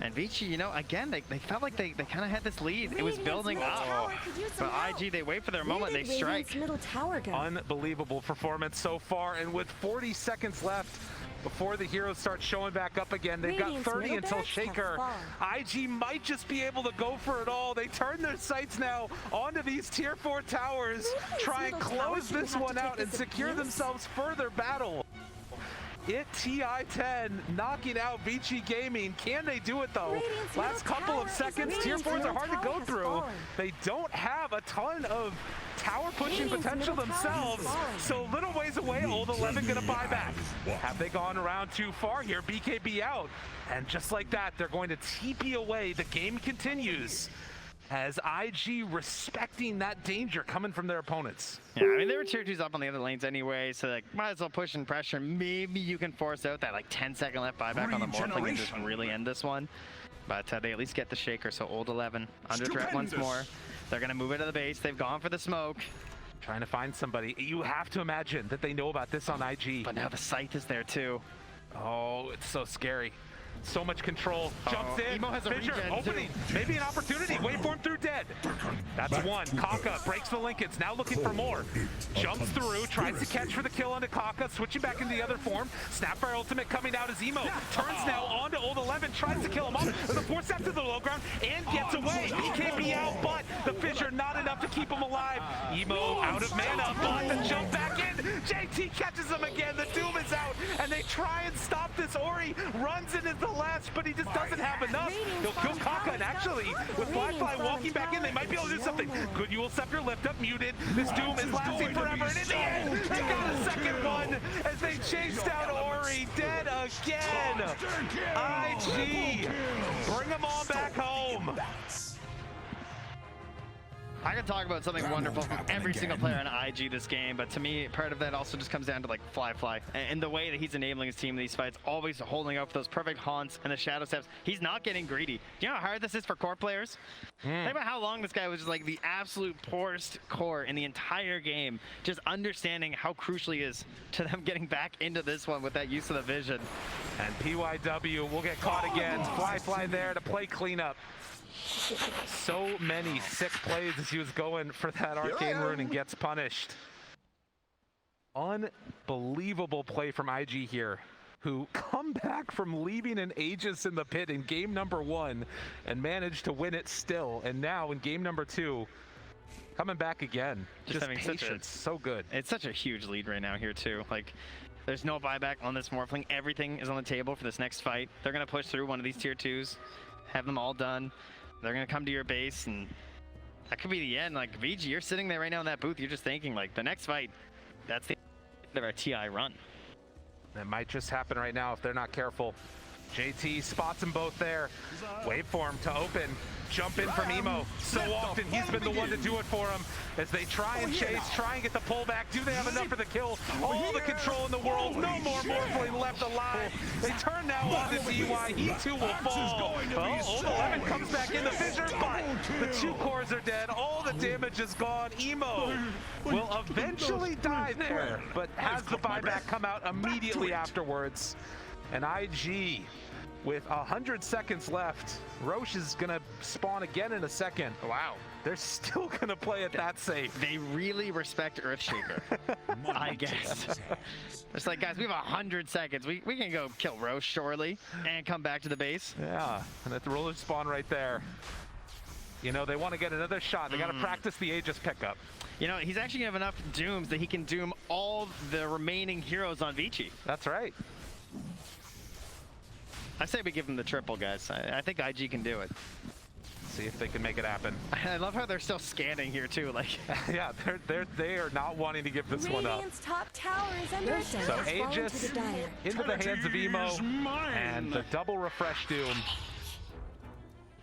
Speaker 3: And ViCi, you know, again, they felt like they kind of had this lead. It was building up. But IG, they wait for their moment, they strike.
Speaker 2: Unbelievable performance so far, and with 40 seconds left, before the heroes start showing back up again, they've got 30 until Shaker. IG might just be able to go for it all. They turn their sights now onto these tier 4 towers, try and close this one out and secure themselves further battle. it TI-10 knocking out ViCi Gaming. Can they do it though?
Speaker 1: Radiant's
Speaker 2: Last
Speaker 1: middle
Speaker 2: couple of
Speaker 1: tower is
Speaker 2: seconds,
Speaker 1: under
Speaker 2: tier
Speaker 1: attack.
Speaker 2: 4s are hard to
Speaker 1: Middle
Speaker 2: go
Speaker 1: tower has
Speaker 2: through.
Speaker 1: fallen.
Speaker 2: They don't have a ton of tower pushing
Speaker 1: Radiant's
Speaker 2: potential
Speaker 1: middle tower has
Speaker 2: themselves,
Speaker 1: fallen.
Speaker 2: so little ways away. Old 11 gonna buy back. Have they gone around too far here? BKB out, and just like that, they're going to TP away. The game continues as IG respecting that danger coming from their opponents.
Speaker 3: Yeah, I mean, they were tier 2s up on the other lanes anyway, so like, might as well push and pressure. Maybe you can force out that like 10-second left buyback on the Morphling and just really end this one. But they at least get the shaker, so Old 11 under threat once more. They're gonna move it to the base. They've gone for the smoke.
Speaker 2: Trying to find somebody. You have to imagine that they know about this on IG.
Speaker 3: But now the scythe is there too.
Speaker 2: Oh, it's so scary. So much control. Jumps in.
Speaker 3: Emo has a
Speaker 2: Fissure
Speaker 3: regen,
Speaker 2: opening.
Speaker 3: too.
Speaker 2: Maybe an opportunity. Wait for him through dead. That's one. Kaka breaks the Lincolns. Now looking for more. Jumps through. Tries to catch for the kill onto Kaka. Switching back into the other form. Snapfire ultimate coming out as Emo. Turns now onto Old 11. Tries to kill him off. With a force step to the low ground. And gets away. He can't be out, but the Fissure not enough to keep him alive. Emo out of mana. But the jump back in. JT catches him again. The Doom is out. And they try and stop this. Ori runs into the last, but he just doesn't have enough. He'll kill Kaka, and actually, with Blackfly walking back in, they might be able to do something. Good Yule Scepter lift up, muted. This Doom is lasting forever, and in the end, they got a second one as they chased down Ori, dead again. IG, bring them all back home.
Speaker 3: I can talk about something wonderful from every single player on IG this game, but to me, part of that also just comes down to like Fly and the way that he's enabling his team in these fights, always holding up for those perfect haunts and the shadow steps. He's not getting greedy. Do you know how hard this is for core players? Think about how long this guy was just like the absolute poorest core in the entire game, just understanding how crucial he is to them getting back into this one with that use of the vision.
Speaker 2: And PYW will get caught again. Fly there to play cleanup. So many sick plays as he was going for that arcane rune and gets punished. Unbelievable play from IG here, who come back from leaving an Aegis in the pit in game number 1 and managed to win it still. And now in game number 2, coming back again. Just
Speaker 3: having
Speaker 2: patience, so good.
Speaker 3: It's such a huge lead right now here too. Like, there's no buyback on this Morphling. Everything is on the table for this next fight. They're gonna push through one of these tier 2s, have them all done. They're gonna come to your base, and that could be the end. Like, VG, you're sitting there right now in that booth, you're just thinking, like, the next fight, that's the end of our TI run.
Speaker 2: That might just happen right now if they're not careful. JT spots them both there. Wait for him to open. Jump in from Emo. So often he's been the one to do it for him as they try and chase, try and get the pullback. Do they have enough for the kill? All the control in the world. No more Morphling left alive. They turn now on to DY. He too will fall. Well, Old 11 comes back in the Fissure, but the 2 cores are dead. All the damage is gone. Emo will eventually die there, but has the buyback come out immediately afterwards. And IG with 100 seconds left. Roche is gonna spawn again in a second. Wow. They're still gonna play it that safe.
Speaker 3: They really respect Earthshaker, I guess. It's like, guys, we have 100 seconds. We can go kill Roche surely and come back to the base.
Speaker 2: Yeah, and at the roller spawn right there. You know, they want to get another shot. They got to practice the Aegis pickup.
Speaker 3: You know, he's actually gonna have enough dooms that he can doom all the remaining heroes on ViCi.
Speaker 2: That's right.
Speaker 3: I say we give him the triple, guys. I think IG can do it.
Speaker 2: See if they can make it happen.
Speaker 3: I love how they're still scanning here too. Like,
Speaker 2: yeah, they are not wanting to give this one up.
Speaker 1: Radiant's top tower is under attack.
Speaker 2: So
Speaker 1: Fallen
Speaker 2: Aegis
Speaker 1: to the dire.
Speaker 2: into the hands of Emo, and the double refresh Doom.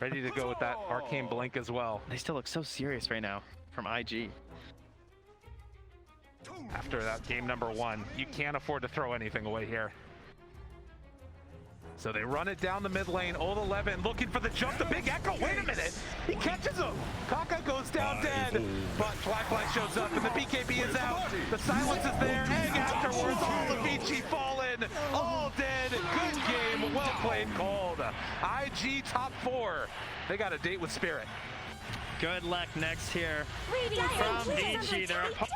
Speaker 2: Ready to go with that arcane blink as well.
Speaker 3: they still look so serious right now from IG.
Speaker 2: After that game number 1, you can't afford to throw anything away here. So they run it down the mid lane. Old 11 looking for the jump. The big echo. Wait a minute. He catches him. Kaka goes down dead. But Fly shows up and the BKB is out. The silence is there. And afterwards, all the ViCi fallen. All dead. Good game. Well played, Cold. IG top 4. They got a date with Spirit.
Speaker 3: Good luck next here
Speaker 1: Radiant's
Speaker 3: from
Speaker 1: top tower is
Speaker 3: ViCi.
Speaker 1: under
Speaker 3: Their
Speaker 1: attack.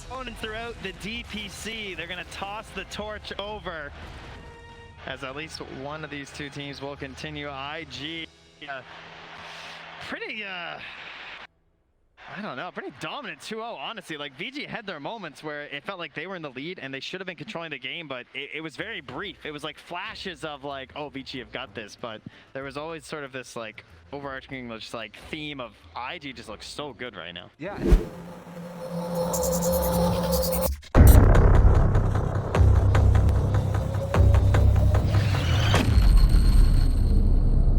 Speaker 3: opponent throughout the DPC. They're going to toss the torch over, as at least one of these 2 teams will continue. IG, pretty I don't know, pretty dominant 2-0, honestly. Like, ViCi had their moments where it felt like they were in the lead and they should have been controlling the game, but it was very brief. It was like flashes of like, oh, ViCi have got this, but there was always sort of this like overarching just like theme of IG just looks so good right now.
Speaker 2: Yeah.